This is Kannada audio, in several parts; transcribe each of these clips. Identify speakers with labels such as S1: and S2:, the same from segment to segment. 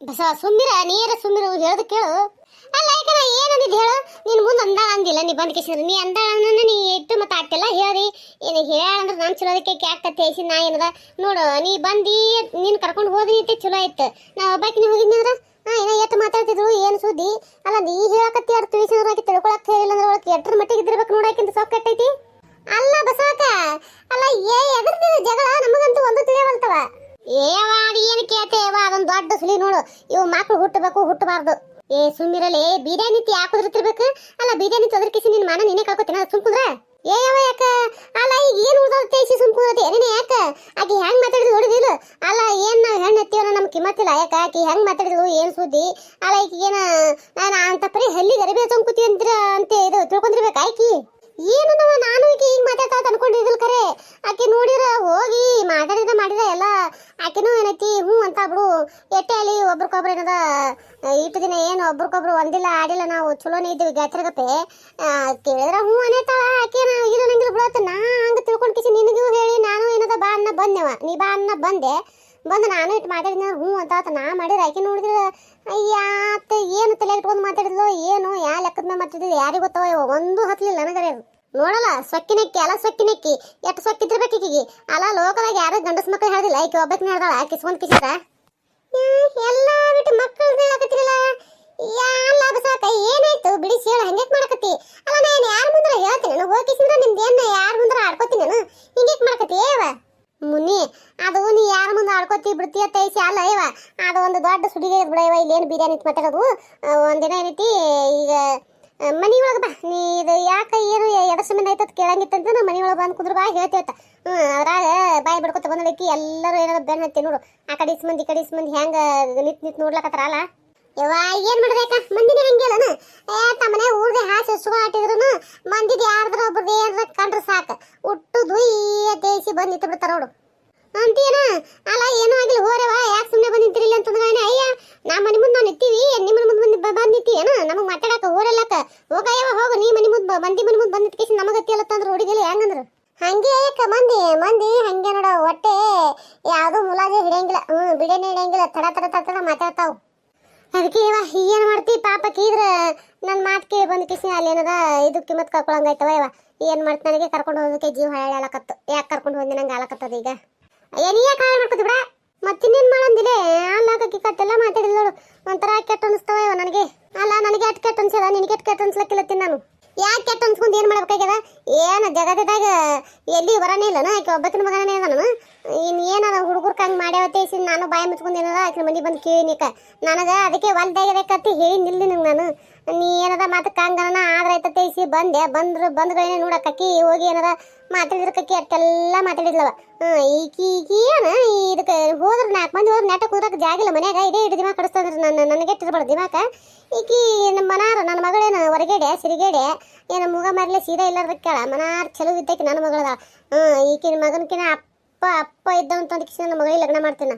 S1: ಬಸ ಸುಮ್ಮಿರ ನೀರ ಸುಮ್ಮಿರು ಹೇಳೋದು ಕೇಳು. ಅಲ್ಲ ಯಾಕೆ ನಾ ಏನಂದಿದ್ದು ಹೇಳು, ನೀನು ಮುಂದೆ ಅಂದ ಅಂದಿಲ್ಲ, ನೀ ಬಂದ್ ಕಿಸಿದ್ರು ನೀ ಅಂದ ನೀ ಇಟ್ಟು ಮತ್ತೆ ಆಟೆಲ್ಲ ಹೇಳಿ ಏನು ಹೇಳ ಅಂದ್ರೆ ನಾನು ಚಲೋದಕ್ಕೆ ಕ್ಯಾಕ್ ತೇಸಿ ನಾ ಏನದ ನೋಡು ನೀ ಬಂದು ನೀನು ಕರ್ಕೊಂಡು ಹೋದ್ರಿ ಅಂತ ಚಲೋ ಆಯ್ತು. ನಾ ಒಬ್ಬಾಕಿನ ಹೋಗಿದ್ನಿ ಅಂದ್ರೆ ಏನೋ ಎಷ್ಟು ಮಾತಾಡ್ತಿದ್ರು ಏನು ಸುದ್ದಿ. ಅಲ್ಲ ನೀ ಹೇಳಕತ್ತಿ ಅವ್ರು ತಿಳಿಸಿದ್ರಾಕಿ ತಿಳ್ಕೊಳಕ್ ಹೇಳಿಲ್ಲ ಅಂದ್ರೆ ಒಳಗೆ ಎಟ್ರ ಮಟ್ಟಿಗೆ ಇದ್ದಿರ್ಬೇಕು ನೋಡಾಕಿಂತ ಸೊಕ್ಕ ಕೆಟ್ಟೈತಿ. ಅಲ್ಲ ಬಸವಕ ಅಲ್ಲ ಎದ್ರದಿನ ಜಗಳ ನಮಗಂತೂ ಒಂದು ತಿಳಿಯವಲ್ತವ. ಏನು ಕೇಳ್ತೇವ ಅದೊಂದು ದೊಡ್ಡ ಸುಳಿ ನೋಡು. ಇವು ಮಕ್ಳು ಹುಟ್ಟಬೇಕು ಹುಟ್ಟಬಾರ್ದು. ಸುಮ್ಮಿರಲಿ ಬೀದೇ ನಿಂತಿ ಯಾಕೆ ಕುದುರ್ತಿರ್ಬೇಕು. ಅಲ್ಲ ಬೀದೇ ನಿಂತು ಅದ್ರ ಕಿಸಿ ನಿನ್ ಮಾನ ನೀನೇ ಕಳ್ಕೊತೀನಿ ಸುಮ್ಕುದ್ರ. ಯಾಕ ಅಲ್ಲ ಈಗ ಏನು ಉಳ್ದ ತೇಸಿ ಸುಮ್ಕುದತಿ ಏನೇನೆ ಯಾಕ ಆಕಿ ಹೆಂಗ್ ಮಾತಾಡಿದ್ಲು ನೋಡಿದಿಲ್ಲ. ಅಲ್ಲ ಏನ್ ನಾವ್ ಹೆಣ್ಣು ಎತ್ತೀವನ ನಮ್ಗೆ ಕಿಮ್ಮತ್ತಿಲ್ಲ. ಯಾಕ ಆಕಿ ಹೆಂಗ್ ಮಾತಾಡಿದ್ಲು ಏನ್ ಸುದ್ದಿ. ಅಲ್ಲ ಈಗ ಏನ ನಾನು ಅಂತ ಪರಿ ಹಲ್ಲಿ ಗರಿಬೇ ತೊಂಕುತಿ ಅಂತ ಇದು ತಿಳ್ಕೊಂಡಿರ್ಬೇಕು ಆಕಿ. ಏನು ನಾನು ಈಗ ಹಿಂಗ್ ಮಾತಾಡ್ತಾ ಅನ್ಕೊಂಡಿದ್ದಿಲ್ಲ ಖರೆ. ಆಕಿ ನೋಡಿರ ಹೋಗಿ ಮಾಡಿದ ಎಲ್ಲ ಆಕಿನೂ ಏನೈತಿ ಹ್ಞೂ ಅಂತ ಬಿಡು. ಎಟ್ಟೆ ಅಲ್ಲಿ ಒಬ್ರಿಗೊಬ್ರು ಏನದ ಇಟ್ಟು ದಿನ ಏನು ಒಬ್ರಿಗೊಬ್ರು ಒಂದಿಲ್ಲ ಆಡಿಲ್ಲ ನಾವು ಚಲೋನೇ ಇದ್ದೀವಿ ಗಾತ್ರಗತ್ತೆ ಕೇಳಿದ್ರ ಹ್ಞೂ ಅನೇತಾಳ ಆಕೆ ಇಲ್ಲ ನಂಗಿಲ್ಲ ಬಿಡತ್ತ. ನಾ ಹಂಗೆ ತಿಳ್ಕೊಂಡು ಕಿಸಿ ನಿನಗೂ ಹೇಳಿ ನಾನು ಏನದ ಬಾ ಅನ್ನ ಬಂದೆವ ನೀ ಬಾ ಅನ್ನ ಬಂದೆ ನಾನು ಇಟ್ಟು ಮಾತಾಡಿದ ಹ್ಞೂ ಅಂತ ನಾ ಮಾಡಿದ್ರೆ ಆಕೆ ನೋಡಿದ್ರ ಅಯ್ಯಾತ ಏನು ತಲೆ ಇಟ್ಕೊಂಡು ಮಾತಾಡಿದ್ಲು ಏನು ಯಾ ಲೆಕ್ಕದ ಮೇಲೆ ಮಾತಾಡಿದ್ಲು ಯಾರಿಗೆ ಗೊತ್ತವ ಒಂದು ಹತ್ಲಿಲ್ಲ ನನಗರೆ ಅದು ನೋಡಲ್ಲ. ಸೊಕ್ಕಿನಕ್ಕಿ ಅಲ್ಲ ಸೊಕ್ಕಿನಕ್ಕಿ ಎಷ್ಟು ಸೊಕ್ಕಿದ್ದಿರ್ಬೇಕು ಈಕಿಗೆ. ಅಲ್ಲ ಲೋಕದಾಗ ಯಾರು ಗಂಡಸ ಮಕ್ಕಳು ಹೇಳಿಲ್ಲ ಆಕೆ ಒಬ್ಬಕ್ಕೆ ಹೇಳ್ದಾಳ ಕಿಸ್ಕೊಂಡ್ ಕಿಸಿದ್ರ ಎಲ್ಲ ಬಿಟ್ಟು ಮಕ್ಕಳು ಹೇಳಕತ್ತಿರಲ್ಲ. ಎಲ್ಲ ಬಸಾಕ ಏನಾಯ್ತು ಬಿಡಿಸಿ ಹೇಳ ಹಂಗೇಕ್ ಮಾಡಕತ್ತಿ. ಅಲ್ಲ ನಾನು ಯಾರ ಮುಂದ್ರ ಹೇಳ್ತೀನಿ ನಾನು ಹೋಗಿಸಿದ್ರೆ ನಿಮ್ದು ಏನ ಯಾರ ಮುಂದ್ರ ಆಡ್ಕೋತೀನಿ ನಾನು ಹಿಂಗೇಕ್ ಮಾಡಕತ್ತಿ ಏವ ಮುನ್ನಿ. ಅದು ನೀ ಯಾರ ಮುಂದೆ ಆಡ್ಕೋತಿ ಬಿಡ್ತೀಯ ತೈಸಿ ಅಲ್ಲ ಇವ ಅದು ಒಂದು ದೊಡ್ಡ ಸುಡಿಗೆ ಬಿಡವ. ಇಲ್ಲೇನು ಬಿರಿಯಾನಿ ಮಾತಾಡೋದು ಒಂದಿನ ಏನೈತಿ ಈಗ ಮನಿ ಒಳಗೆ ಬಾ ನೀ ಇದು ಯಾಕೆ ಏನು ಎಡ ಸಂಬಂಧ ಆಯ್ತದ ಕೇಳಂಗಿತ್ತಂತ ನಾ ಮನಿ ಒಳಗೆ ಬಂದು ಕುದ್ರ ಬಾ ಹೇಳ್ತೇವತ್ತ. ಅದ್ರಾಗ ಬಾಯಿ ಬಿಡ್ಕೊತ ಬಂದೈತಿ ಎಲ್ಲರೂ ಏನಾದ್ರು ಬೆನ್ನ ಹತ್ತಿ ನೋಡು ಆ ಕಡೆ ಮಂದಿ ಹೆಂಗ ನಿತ್ ನೋಡ್ಲಕತ್ತಾರಲ್ಲ. ಯವ್ವ ಏನ್ ಮಾಡ್ಬೇಕ ಮಂದಿನೇ ಹಂಗಿಲ್ಲನ ತಮ್ಮನೆ ಊರ್ದೆ ಹಾಸಿ ಸುಗ ಆಟಿದ್ರು ಮಂದಿದ್ ಯಾರ್ದ್ರ ಒಬ್ರದ್ದು ಏನಾರ ಕಂಡ್ರೆ ಸಾಕು ಉಟ್ಟು ದುಯ್ಯ ತೇಸಿ ಬಂದು ನಿಂತು ಬಿಡ್ತಾರ ನೋಡು ಅಂತೀನ. ಅಲ್ಲ ಏನೂ ಆಗಿಲ್ಲ ಹೋರವ ಯಾಕೆ ಸುಮ್ಮನೆ ಬಂದು ನಿಂತಿರಿಲ್ಲ ಅಂತಂದ್ರೆ ಅಯ್ಯ ನಾ ಮನೆ ಮುಂದೆ ನಾವು ನಿಂತೀವಿ ನಿಮ್ಮ ಮುಂದೆ ಬಂದು ನಿಂತೀವೇನು ನಮಗೆ ಮಾತಾಡಕ ಹೋರಲ್ಲಕ್ಕ ಹೋಗಯ್ಯವ ಹೋಗು ನೀ ಮನೆ ಮುಂದೆ ಮನೆ ಮುಂದೆ ಬಂದು ನಿಂತ್ಕೇಸಿ ನಮಗೆ ಹತ್ತಿಯಲ್ಲತ್ತಂದ್ರೆ ಹುಡುಗಿಲ್ಲ ಹೆಂಗಂದ್ರು ಹಂಗೆ ಯಾಕ ಮಂದಿ ಹಂಗೆ ನೋಡ ಹೊಟ್ಟೆ ಯಾವುದೂ ಮುಲಾಜೆ ಹಿಡಿಯಂಗಿಲ್ಲ. ಬಿಡೇನೆ ಹಿಡಿಯಂಗಿಲ್ಲ ತಡ ಮಾತಾಡ್ತಾವು. ಅದಕ್ಕೆ ಇವ ಏನು ಮಾಡ್ತಿ ಪಾಪ ಕೀದ್ರ ನನ್ನ ಮಾತು ಕೇಳಿ ಬಂದು ಕಿಸಿ ಅಲ್ಲಿ ಏನದ ಇದು ಕಿಮ್ಮತ್ ಕಳ್ಕೊಳಂಗಾಯ್ತವ. ಇವ ಏನು ಮಾಡ್ತಿ ನನಗೆ ಕರ್ಕೊಂಡು ಹೋಗೋದಕ್ಕೆ ಜೀವ ಹಾಳಾಕತ್ತು. ಯಾಕೆ ಕರ್ಕೊಂಡು ಹೋಗಿ ನಂಗೆ ಆಲಕತ್ತದ ಈಗ ಏನು ಯಾಕೆ ಹಾಳು ಮಾಡ್ಕೊತಿ ಬಿಡ ಮತ್ತಿನ್ನೇನು ಮಾಡಂದಿಲ್ಲ. ಅಲ್ಲಾಕಿ ಕಟ್ಟೆಲ್ಲ ಮಾತಾಡಿಲ್ಲ ನೋಡು ಒಂಥರ ಕೆಟ್ಟ ಅನಿಸ್ತವ ಇವ ನನಗೆ. ಅಲ್ಲ ನನಗೆ ಅಟ್ ಕೆಟ್ಟ ಅನ್ಸದ ನಿನಗೆ ಕೆಟ್ಟ ಅನ್ಸ್ಲಕ್ಕಿಲ್ಲತ್ತೀನಿ ನಾನು. ಯಾಕೆ ಕೆಟ್ಟ ಅನ್ಸ್ಕೊಂಡು ಏನು ಮಾಡ್ಬೇಕಾಗ್ಯದ ಏನು ಜಗತ್ತದಾಗ ಎಲ್ಲಿ ಬರನೇ ಇಲ್ಲನ ಆಕೆ ಒಬ್ಬತ್ತಿನ ಮಗನೇ ಅದ ನಾನು. ಇನ್ನು ಏನದ ಹುಡುಗರು ಕಂಗೆ ಮಾಡ್ಯಾವತ್ತೇಸಿ ನಾನು ಬಾಯಿ ಮುಚ್ಕೊಂಡು ಏನದ ಆಕೆ ಮನೆ ಬಂದು ಕೇಳಿನಿಕ ನನಗೆ ಅದಕ್ಕೆ ಹೊಲ್ದಾಗದಕ್ಕತ್ತಿ ಹೇಳಿ ನಿಲ್ಲಿ ನಂಗೆ ನಾನು ನೀ ಏನದ ಮಾತು ಕಂಗನ ಆದ್ರೆ ಆಯ್ತ ತೇಸಿ ಬಂದ್ಗಳೇನೆ ನೋಡಕ್ಕಿ ಹೋಗಿ ಏನದ ಮಾತಾಡಿದ್ರ ಕಕ್ಕಿ ಅಟ್ಟೆಲ್ಲ ಮಾತಾಡಿದ್ಲವ. ಈಕಿ ಏನ ಇದಕ್ಕೆ ಹೋದ್ರೆ 4 ಮಂದಿ ಹೋದ್ರೆ ನೆಟ್ಟ ಕೂದಕ್ಕೆ ಜಾಗಿಲ್ಲ ಮನ್ಯಾಗ ಇದೇ ಇಟ್ಟು ದಿಮಾಕ್ ಕಡಿಸ್ತಂದ್ರೆ ನನಗೆ ಇಟ್ಟಿರ್ಬಾರ್ದು ದಿಮಾಕ. ಈಕಿ ನಮ್ಮ ಮನಾರ ನನ್ನ ಮಗಳೇನು ಹೊರಗೇಡೆ ಸಿರಿಗೇಡೆ ಏನು ಮುಗ ಮರಲೆ ಸೀದಾ ಇಲ್ಲಾರ್ದ ಕೇಳ ಮನಾರ್ ಚಲೋ ಇದ್ದಕ್ಕೆ ನನ್ನ ಮಗಳದ. ಈಕಿನ ಮಗನಕಿನ ಅಪ್ಪ ಇದ್ದವಂತ ಕಿಸಿ ನನ್ನ ಮಗಳಿಗೆ ಲಗ್ನ ಮಾಡ್ತೀನಿ.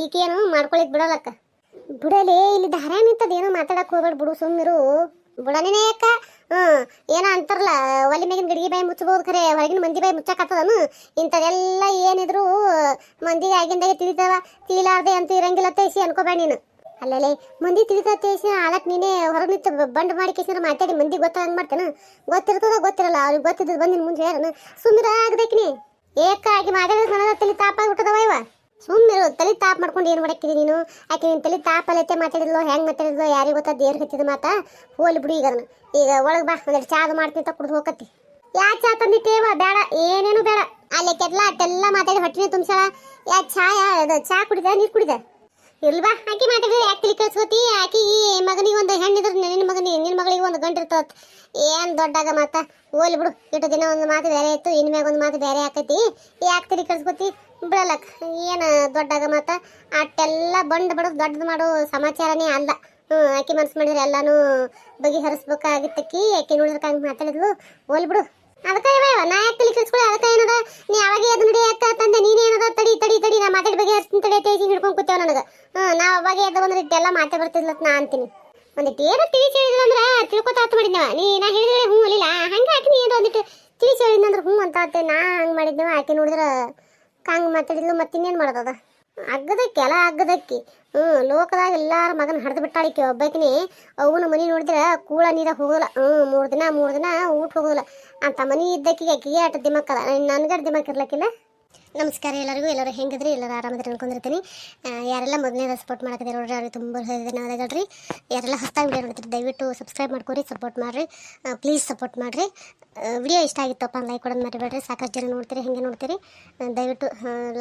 S1: ಈಕೇನು ಮಾಡ್ಕೊಳಿಕ್ ಬಿಡಲಕ್ಕ ಬಿಡಲೇ ಇಲ್ಲಿ ಧಾರ ನಿಂತದ ಏನೋ ಮಾತಾಡಕ್ ಹೋಗ್ಬೇಡ ಬಿಡು ಸುಮ್ಮಿರು ಬಿಡನೇನೆ ಯಾಕ. ಏನೋ ಅಂತಾರಲ್ಲ ಒಲಿ ಮೇಗಿನ ಗಡಿಗೆ ಬಾಯಿ ಮುಚ್ಚಬಹುದು ಖರೆ ಹೊರಗಿನ ಮಂದಿ ಬಾಯಿ ಮುಚ್ಚಾಕತ್ತದನು. ಇಂಥದೆಲ್ಲ ಏನಿದ್ರು ಮಂದಿಗೆ ಆಗಿಂದಾಗೆ ತಿಳಿತಾವ ತಿಳಿಲಾರ್ದೆ ಅಂತೂ ಇರಂಗಿಲ್ಲ ತೇಸಿ ಅನ್ಕೋಬೇಡ ನೀನು. ಅಲ್ಲೇ ಮಂದಿ ತಿಳಿತಾ ತೇಸಿ ಆಲಕ್ ನೀನೇ ಹೊರಗೆ ನಿಂತು ಬಂಡ್ ಮಾಡಿ ಕೇಸಿದ್ರೆ ಮಾತಾಡಿ ಮಂದಿ ಗೊತ್ತಾಗ ಮಾಡ್ತೇನೆ. ಗೊತ್ತಿರಲ್ಲ ಅವ್ರಿಗೆ ಗೊತ್ತಿದ್ದು ಬಂದಿನ ಮುಂದೆ ಯಾರನು ಸುಮ್ಮಿರ ಆಗಬೇಕಿನಿ ಏಕಾಗಿ ಮಾತಾಡಿದ್ರೆ ನನಗೆ ತಲೆ ತಾಪಾಗ್ಬಿಟ್ಟದವ ಇವ. ಸುಮ್ಮಿರು ತಲೆ ತಾಪ್ ಮಾಡ್ಕೊಂಡು ಏನು ಮಾಡಕ್ಕಿದಿ ನೀನು. ಆಕೆ ನಿನ್ನ ತಲೆ ತಾಪಲ್ಲೈತೆ ಮಾತಾಡಿದ್ಲು ಹೆಂಗೆ ಮಾತಾಡಿದ್ಲು ಯಾರಿಗೆ ಗೊತ್ತ ದೇವ್ರ ಹತ್ತಿದ ಮಾತಾ ಹೋಲಿ ಬಿಡು. ಈಗ ಅದನ್ನು ಈಗ ಒಳಗೆ ಬಾ ಒಂದೆರಡು ಚಾದು ಮಾಡ್ತೀನಿ ಕುಡ್ದು ಹೋಗತ್ತಿ. ಯಾ ಚಾ ತಂದಿಟ್ಟೇವ ಬೇಡ ಏನೇನು ಬೇಡ ಅಲ್ಲಿ ಕೆಟ್ಲ ಅಟ್ಟೆಲ್ಲ ಮಾತಾಡಿ ಹೊಟ್ಟಿನೇ ತುಂಬಿಸಾಳ. ಯಾ ಚಾ ಕುಡಿದ ನೀರು ಕುಡಿದ ಇಲ್ವಾ ಆಕಿ ಮಾತಾಡಿದ್ರೆ ಯಾಕೆ ತಲೆ ಕಳ್ಸ್ಕೋತಿ. ಆಕಿ ಮಗನಿಗೆ ಒಂದು ಹೆಣ್ಣಿದ್ರೆ ನಿನ್ನ ಮಗಳಿಗೆ ಒಂದು ಗಂಟು ಇರ್ತದ ಏನು ದೊಡ್ಡಾಗ ಮಾತ ಹೋಲಿ ಬಿಡು. ಇಟ್ಟು ದಿನ ಒಂದು ಮಾತು ಬೇರೆ ಇತ್ತು ಇನ್ಮ್ಯಾಗ ಒಂದು ಮಾತು ಬೇರೆ ಆಕೈತಿ ಯಾಕೆ ತಲೆ ಕಳ್ಸ್ಕೋತಿ ಬಿಡಲಕ್ಕ. ಏನು ದೊಡ್ಡಾಗ ಮಾತ ಅಟ್ಟೆಲ್ಲ ಬಂಡ್ ಬಿಡೋದು ದೊಡ್ಡದು ಮಾಡೋ ಸಮಾಚಾರನೇ ಅಲ್ಲ. ಆಕಿ ಮನ್ಸು ಮಾಡಿದ್ರೆ ಎಲ್ಲಾನು ಬಗೆಹರಿಸ್ಬೇಕಾಗಿತ್ತಕ್ಕಿ ಆಕಿ ನೋಡಿದ್ರೆ ಹಂಗೆ ಮಾತಾಡಿದ್ಲು ಹೋಲಿ ಬಿಡು. ಅದಕ್ಕೆ ನಾ ಯಾಕೆ ತಲೆ ಕಳ್ಸ್ಕೊಳ್ಳಿ ಅದಕ್ಕೆ ಏನದ ನೀ ಅವಾಗೆ ಅದು ನಡಿ ಯಾಕ ತಂದೆ ನೀನೇನದ ತಡಿ ನಾ ಮಾತಾಡಿ ಬಗೆಹರಿಸ್ತೀನಿ ತಡಿ ತೇಜಿ ಹಿಡ್ಕೊಂಡು ಕೂತೇವ ನನಗೆ. ನಾವು ಅವಾಗೆ ಎದ್ದು ಬಂದ್ರೆ ಇಟ್ಟೆಲ್ಲ ಮಾತೇ ಬರ್ತಿದ್ಲತ್ ನಾ ಅಂತೀನಿ. ಒಂದಿಟ್ಟು ಏನೋ ತಿಳಿಸಿ ಹೇಳಿದ್ರಂದ್ರೆ ತಿಳ್ಕೊತ ಆತು ಮಾಡಿದ್ನವ ನಾ ಹೇಳಿದ್ರೆ ಹ್ಞೂ ಅಲ್ಲಿಲ್ಲ ಹಂಗೆ ಆಕಿ ಏನೋ ಒಂದಿಟ್ಟು ತಿಳಿಸಿ ಹೇಳಿದ್ನಂದ್ರೆ ಹ್ಞೂ ಅಂತ ನಾ ಹಂಗೆ ಮಾಡಿದ್ನವ. ಆಕೆ ನೋಡಿದ್ರೆ ಹಂಗೆ ಮಾತಾಡಿದ್ಲು ಮತ್ತಿನ್ನೇನು ಮಾಡೋದದ. ಅಗ್ಗದಕ್ಕಿ ಅಲ್ಲ ಅಗ್ಗದಕ್ಕಿ. ಲೋಕದಾಗ ಎಲ್ಲಾರ ಮಗನ ಹಡ್ದು ಬಿಟ್ಟಾಳಿಕೆ ಒಬ್ಬಾಕಿನಿ. ಅವನ ಮನಿ ನೋಡಿದ್ರೆ ಕೂಳ ನೀರಾಗ ಹೋಗೋದಿಲ್ಲ. 3 ದಿನ ಊಟ ಹೋಗೋದಿಲ್ಲ ಅಂತ ಮನಿ ಇದ್ದಕ್ಕಿಗೆ ಆಕಿಗೆ ಅಟ ದಿಮಾಕ್ ಅದ. ನನ್ಗಡ್ ದಿಮಾಕ್ ಇರ್ಲಕ್ಕಿಲ್ಲ. ನಮಸ್ಕಾರ ಎಲ್ಲರಿಗೂ. ಎಲ್ಲರೂ ಹೆಂಗಿದ್ರಿ? ಎಲ್ಲರೂ ಆರಾಮದ್ರಿ ಅನ್ಕೊಂಡಿರ್ತೀನಿ. ಯಾರೆಲ್ಲ ಮೊದಲನೇದ ಸಪೋರ್ಟ್ ಮಾಡಕತ್ತೀರಿ ನೋಡ್ರಿ ಅವ್ರಿಗೆ ತುಂಬ ಧನ್ಯವಾದಗಳು. ಯಾರೆಲ್ಲ ಹೊಸದಾಗಿ ವಿಡಿಯೋ ನೋಡ್ತೀರಿ ದಯವಿಟ್ಟು ಸಬ್ಸ್ಕ್ರೈಬ್ ಮಾಡ್ಕೊರಿ, ಸಪೋರ್ಟ್ ಮಾಡಿರಿ, ಪ್ಲೀಸ್ ಸಪೋರ್ಟ್ ಮಾಡಿರಿ. ವಿಡಿಯೋ ಇಷ್ಟ ಆಗಿತ್ತಪ್ಪ ಲೈಕ್ ಕೊಡೋದು ಮರಿಬೇಡ್ರಿ. ಸಾಕಷ್ಟು ಜನ ನೋಡ್ತೀರಿ, ಹೆಂಗೆ ನೋಡ್ತೀರಿ ದಯವಿಟ್ಟು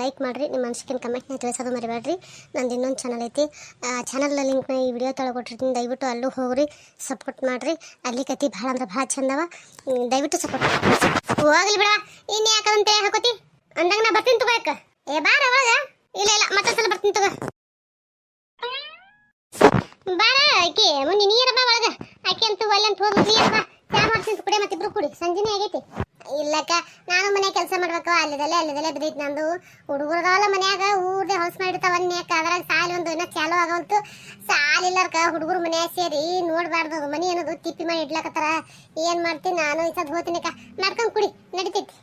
S1: ಲೈಕ್ ಮಾಡಿರಿ. ನಿಮ್ಮ ಅನಿಸಿಕೆನ ಕಮೆಂಟ್ನ ತಿಳಿಸೋದು ಮರಿಬೇಡ್ರಿ. ನಂದು ಇನ್ನೊಂದು ಚಾನಲ್ ಐತಿ, ಚಾನಲ್ ಲಿಂಕ್ನ ಈ ವಿಡಿಯೋ ಕೊಟ್ಟಿರ್ತೀನಿ. ದಯವಿಟ್ಟು ಅಲ್ಲೂ ಹೋಗ್ರಿ, ಸಪೋರ್ಟ್ ಮಾಡಿರಿ. ಅಲ್ಲಿ ಕತಿ ಭಾಳ ಅಂದ್ರೆ ಭಾಳ ಚಂದವ. ದಯವಿಟ್ಟು ಸಪೋರ್ಟ್ ಹೋಗ್ಲಿ ಬಿಡ. ಇನ್ನು ಯಾಕಂತ ಹಾಕೋತಿ ಅಂದಾಗ ನಾ ಬರ್ತೀನಿ ತಗೋ. ಯಾಕ ಬಾರ ಒಳಗ. ಇಲ್ಲ ಮತ್ತೊಂದ್ಸಲ ಬರ್ತೀನಿ ತಗೋ. ಬಾರ ಆಕಿ ಮುನ್ನಿ ನೀರಮ್ಮ ಒಳಗ. ಆಕಿ ಅಂತೂ ಒಲ್ಲಂತ ಹೋದ್ ನೀರಮ್ಮ ಚಾ ಮಾಡ್ತೀನಿ ಕುಡಿ. ಮತ್ತಿಬ್ರು ಕುಡಿ, ಸಂಜೆನೇ ಆಗೈತಿ. ಇಲ್ಲಕ್ಕ ನಾನು ಮನೆ ಕೆಲಸ ಮಾಡ್ಬೇಕು. ಅಲ್ಲಿದಲ್ಲೇ ಬಿದ್ದೈತಿ ನಂದು. ಹುಡುಗರಲ್ಲ ಮನ್ಯಾಗ ಊರ್ದೆ ಹೊಲಸು ಮಾಡಿರ್ತಾವ ಅನ್ಯಾಕ. ಅದ್ರಾಗ ಸಾಲಿ ಒಂದು ಇನ್ನೂ ಚಾಲು ಆಗವಂತು. ಸಾಲಿಲ್ಲಾರ್ಕ ಹುಡುಗರು ಮನ್ಯಾಗ ಸೇರಿ ನೋಡ್ಬಾರ್ದು ಮನಿ ಅನ್ನೋದು ತಿಪ್ಪಿ ಮಾಡಿ ಇಡ್ಲಕತ್ತಾರ. ಏನ್ ಮಾಡ್ತೀನಿ ನಾನು ಈ ಸದ್ ಹೋಗ್ತೀನಿಕ್ಕ. ಮಾಡ್ಕೊಂಡ್ ಕುಡಿ ನಡಿತೈತಿ.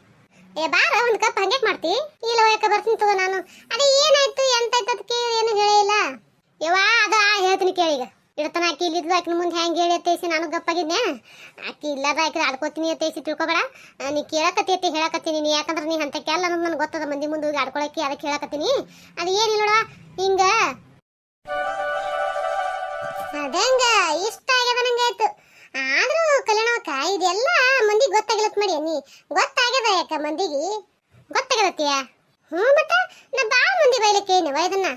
S1: ಬಾರ ಒಂದು ಕಪ್ ಹಂಗೆ ಮಾಡ್ತಿ. ಇಲ್ಲ ಯಾಕ ಬರ್ತೀನಿ ತಗೋ ನಾನು. ಅದೇ ಏನಾಯ್ತು ಎಂತಾಯ್ತು ಅದಕ್ಕೆ ಏನು ಹೇಳೇ ಇಲ್ಲ. ಯವ್ವ ಅದ ಹೇಳ್ತೀನಿ ಕೇಳೀಗ. ಇಡತನ ಆಕಿ ಇಲ್ಲಿದ್ದು ಆಕಿನ ಮುಂದೆ ಹೆಂಗೆ ಹೇಳಿ ಅತ್ತೈಸಿ ನಾನು ಗಪ್ಪಾಗಿದ್ನೆ. ಆಕಿ ಇಲ್ಲದ ಆಕಿ ಆಡ್ಕೋತೀನಿ ಅತ್ತೈಸಿ ತಿಳ್ಕೊಬೇಡ. ನೀ ಕೇಳಕತ್ತಿ ಹೇಳಕತ್ತೀನಿ. ನೀ ಯಾಕಂದ್ರೆ ನೀ ಅಂತ ಕೆಲ್ಲ ಅನ್ನೋದು ನನಗೆ ಗೊತ್ತದ. ಮಂದಿ ಮುಂದೆ ಹೋಗಿ ಆಡ್ಕೊಳಕ್ಕೆ ಅದಕ್ಕೆ ಹೇಳಕತ್ತೀನಿ. ಅದು ಏನಿಲ್ಲ ನೋಡ ಹಿಂಗ ಅದಂಗ ಇಷ್ಟ ಆಗ್ಯದ ನಂಗೆ ಆಯ್ತು. ಆದ್ರೂ ಕಲ್ಯಾಣವಕ್ಕ ಇದೆಲ್ಲ ಮಂದಿಗೆ ಗೊತ್ತಾಗಿಲತ್ ಮಾಡಿ. ನೀ ಗೊತ್ತಾಗ್ಯದ ಯಾಕ ಮಂದಿಗೆ ಗೊತ್ತಾಗದತ್ತೀಯ? ಮತ್ತ ನಾ ಭಾಳ ಮಂದಿ ಬೈಲಕ್ಕೆ ಏನವ ಇದನ್ನ.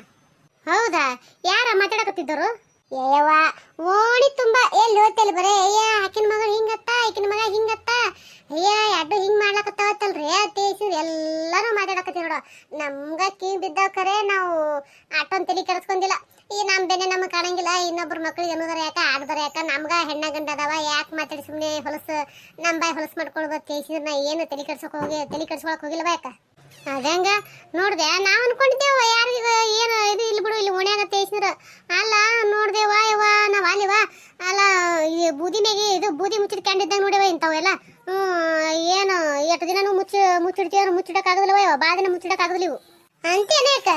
S1: ಹೌದಾ? ಯಾರ ಮಾತಾಡಕತ್ತಿದ್ದರು? ಏಯವ್ವ ಓಣಿ ತುಂಬಾ ಎಲ್ಲಿ ಹೋಗ್ತೇಲಿ ಬರೇ ಅಯ್ಯ ಆಕಿನ ಮಗ ಹಿಂಗತ್ತ ಆಕಿನ ಮಗ ಹಿಂಗತ್ತ ಅಯ್ಯ ಎರಡು ಹಿಂಗ್ ಮಾಡ್ಲಕತ್ತಾವತ್ತಲ್ರಿ ತೇಸಿ ಎಲ್ಲಾರು ಮಾತಾಡಕತ್ತಿ ನೋಡ. ನಮ್ಗ ಕಿವಿ ಬಿದ್ದಾವ ಖರೆ ನಾವು ಆಟೊಂದು ತಲೆ ಕೆಡಿಸ್ಕೊಂಡಿಲ್ಲ. ಈ ನಮ್ಮ ಬೆನ್ನೆ ನಮಗೆ ಕಾಣಂಗಿಲ್ಲ. ಇನ್ನೊಬ್ರು ಮಕ್ಳಿಗೆ ಅನ್ನೋದಾರ ಯಾಕ ಆಡದಾರ ಯಾಕ? ನಮ್ಗ ಹೆಣ್ಣ ಗಂಡ ಅದಾವ. ಯಾಕೆ ಮಾತಾಡಿ ಸುಮ್ಮನೆ ಹೊಲಸು ನಮ್ಮ ಬಾಯಿ ಹೊಲಸು ಮಾಡ್ಕೊಳ್ಬೋದು ತೇಸಿದ್ರೆ ನಾ ಏನು ತಲೆ ಕೆಡ್ಸ್ಕೊಳಕ್ ಹೋಗಿಲ್ವ ಯಾಕ? ಅದಂಗ ನೋಡ್ದೆ ನಾವು ಅನ್ಕೊಂಡಿದ್ದೇವ ಯಾರಿಗ ಏನು ಇದು ಇಲ್ಲಿ ಬಿಡು ಇಲ್ಲಿ ಓಣ್ಯಾಗ ತೇಸಿದ್ರ ಅಲ್ಲ ನೋಡ್ದೇವ ಯವ್ವ ನಾವ್ ಅಲ್ಲಿವ ಅಲ್ಲ ಈ ಬೂದಿ ಮೇಗೆ ಇದು ಬೂದಿ ಮುಚ್ಚಿದ ಕ್ಯಾಂಡಿದ್ದಾಗ ನೋಡ್ಯವ ಇಂಥವೆಲ್ಲ. ಏನು ಎಷ್ಟು ದಿನ ಮುಚ್ಚಿಡ್ತೀವ್ರು ಮುಚ್ಚಿಡಕ್ಕಾಗದಿಲ್ಲವ ಯವ್ವ. ಭಾಳ ದಿನ ಮುಚ್ಚಿಡಕ್ಕಾಗದಿಲ್ಲ ಇವು ಅಂತೇನೆ ಯಾಕ?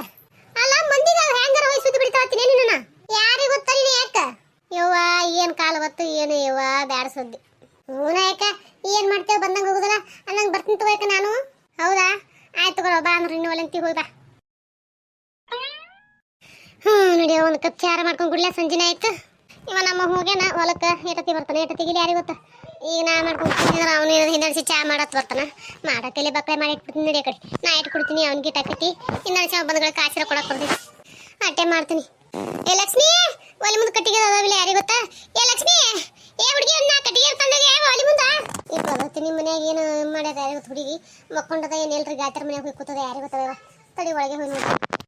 S1: ಅಲ್ಲ ಮಂದಿಗ ಹೆಂಗಾರ ಹೋಗಿ ಸುದ್ದಿ ಬಿಡ್ತಾವತ್ತೀನಿ ನಿನ್ನ ಯಾರಿಗೆ ಗೊತ್ತಲ್ಲ ಯಾಕ? ಯವ್ವ ಏನ್ ಕಾಲ ಹೊತ್ತು ಏನು ಯವ್ವ ಬ್ಯಾಡ ಸುದ್ದಿ. ಹೂನ ಯಾಕ ಏನ್ ಮಾಡ್ತೇವೆ ಬಂದಂಗ ಹೋಗುದಲ್ಲ ಅನ್ನಂಗ್ ಬರ್ತೀನಿ ತಗೋಯಕ ನಾನು. ಹೌದಾ ಆಯ್ತು ತಗೋ ಬಾ ಅಂದ್ರೆ ಇನ್ನು ಒಲಂತಿ ಹೋಗಿ ಬಾ. ನೋಡಿ ಒಂದು ಕಪ್ ಚಾರ ಮಾಡ್ಕೊಂಡ್ ಕುಡ್ಲ ಸಂಜೆನೇ ಆಯ್ತು. ಇವ ನಮ್ಮ ಹೋಗ್ಯಾನ ಹೊಲಕ್ಕೆ. ಏಟತಿ ಬರ್ತಾನೆ ಏಟತಿಗಿಲಿ ಯಾರಿಗೆ ಗೊತ್ತ. ಈಗ ನಾ ಮಾಡ್ಕೊಂಡು ಅವನು ಹಿಂದಡಿಸಿ ಚಾ ಮಾಡತ್ ಬರ್ತಾನ. ಮಾಡಕ್ಕೆಲ್ಲಿ ಬಕ್ಕಳೆ ಮಾಡಿ ಇಟ್ಬಿಡ್ತೀನಿ ನಡಿ. ಆ ಕಡೆ ನಾ ಇಟ್ಟು ಕೊಡ್ತೀನಿ ಅವ್ನಿಗೆ ಟಾಕತಿ. ಹಿಂದಡಿಸಿ ಅವ್ನು ಬಂದ್ಗಳ ಕಾಸಿರ ಕೊಡಕ್ ಕೊಡ್ತೀನಿ. ಅಟ್ಟೆ ಮಾಡ್ತೀನಿ. ಏ ಲಕ್ಷ್ಮಿ ಒಲಿ ಮುಂದೆ ಕಟ್ಟಿಗೆ ಅದಾವಿಲ್ಲ ಯಾರಿಗೆ ಗೊತ್ತಾ? ಏ ಲಕ್ಷ್ಮಿ ಏ ಹುಡುಗಿ ನಾ ಕಟ್ಟಿಗೆ ತಂದಾಗ ಒಲಿ ಮುಂದ ಇಟ್ಟು ನಿಮ್ಮ ಮನ್ಯಾಗ ಏನು ಮಾಡ್ಯದ ಯಾರಿಗೆ ಗೊತ್ತ? ಹುಡುಗಿ ಮಕ್ಕೊಂಡದ ಏನು ಎಲ್ರಿ ಗಾತ್ರ ಮನ್ಯಾಗ ಹೋಗಿ ಕೂತದ ಯಾರಿಗೆ ಗೊತ್ತದ? ತಡಿ ಒಳಗೆ ಹೋಗಿ ನೋಡಿ.